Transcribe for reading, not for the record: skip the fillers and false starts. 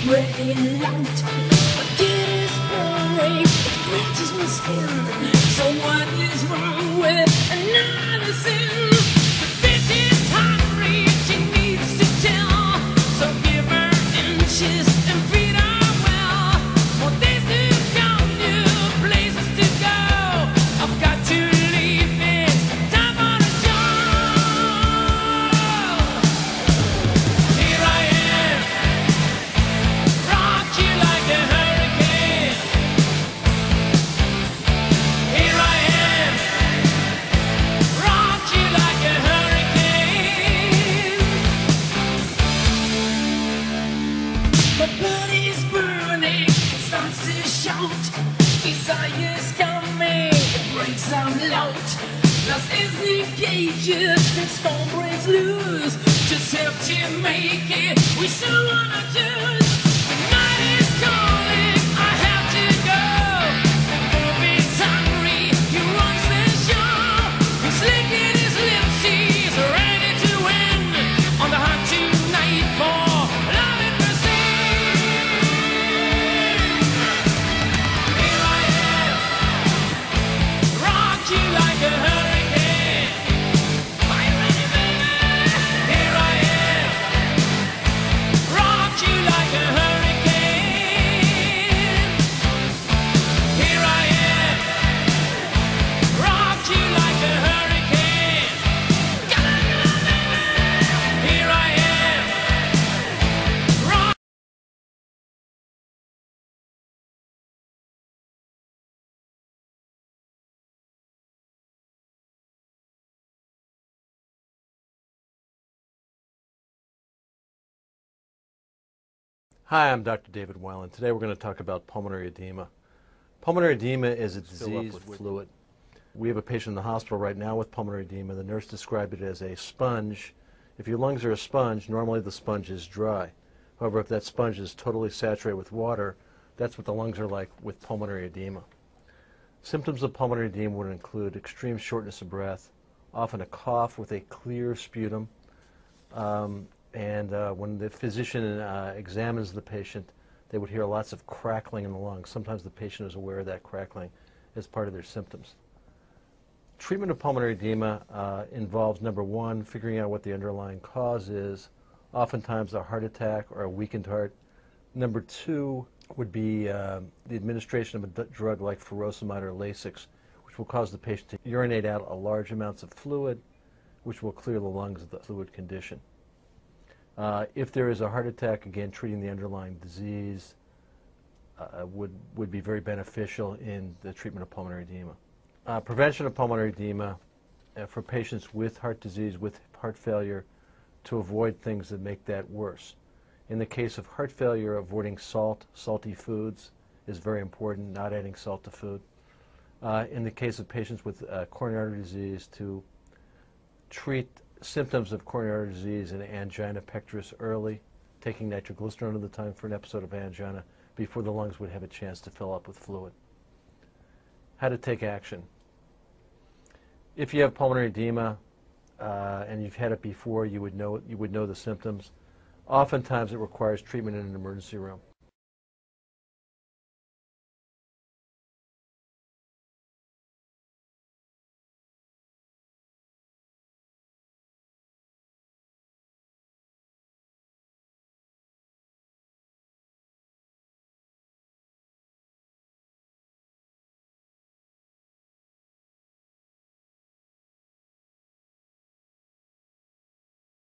breaking out. Forget his brain, it scratches my skin. So what is wrong with another sin? The bitch is hungry, she needs to tell. So give her inches and feed her well. More days to come, new places to go. I've got to leave this time on a job. Here I am, rock you like a hurricane. Here I am, rock you like a hurricane. My body's burning, it starts to shout. Desire's coming, it breaks out loud. Lost is the cages, and storm breaks loose. Just have to make it, we still wanna choose. The night is calling, I have to go. The movie's hungry, he runs the show. He's licking his lips, he's ready to win. On the hunt tonight for love and mercy. Here I am, rock you like a hurricane. Are you ready, baby? Here I am, rock you like a hurricane. Here I am, rock you like a hurricane. Come on, baby. Here I am, rock. Hi, I'm Dr. David Weiland. Today we're going to talk about pulmonary edema. Pulmonary edema is a disease with fluid. We have a patient in the hospital right now with pulmonary edema. The nurse described it as a sponge. If your lungs are a sponge, normally the sponge is dry. However, if that sponge is totally saturated with water, that's what the lungs are like with pulmonary edema. Symptoms of pulmonary edema would include extreme shortness of breath, often a cough with a clear sputum, and when the physician examines the patient, they would hear lots of crackling in the lungs. Sometimes the patient is aware of that crackling as part of their symptoms. Treatment of pulmonary edema involves, number one, figuring out what the underlying cause is, oftentimes a heart attack or a weakened heart. Number two would be the administration of a drug like furosemide or Lasix, which will cause the patient to urinate out large amounts of fluid, which will clear the lungs of the fluid condition. If there is a heart attack, again, treating the underlying disease would be very beneficial in the treatment of pulmonary edema. Prevention of pulmonary edema for patients with heart disease, with heart failure, to avoid things that make that worse. In the case of heart failure, avoiding salty foods is very important, not adding salt to food. In the case of patients with coronary artery disease, to treat symptoms of coronary artery disease and angina pectoris early, taking nitroglycerin at the time for an episode of angina before the lungs would have a chance to fill up with fluid. How to take action. If you have pulmonary edema and you've had it before, you would know the symptoms. Oftentimes it requires treatment in an emergency room.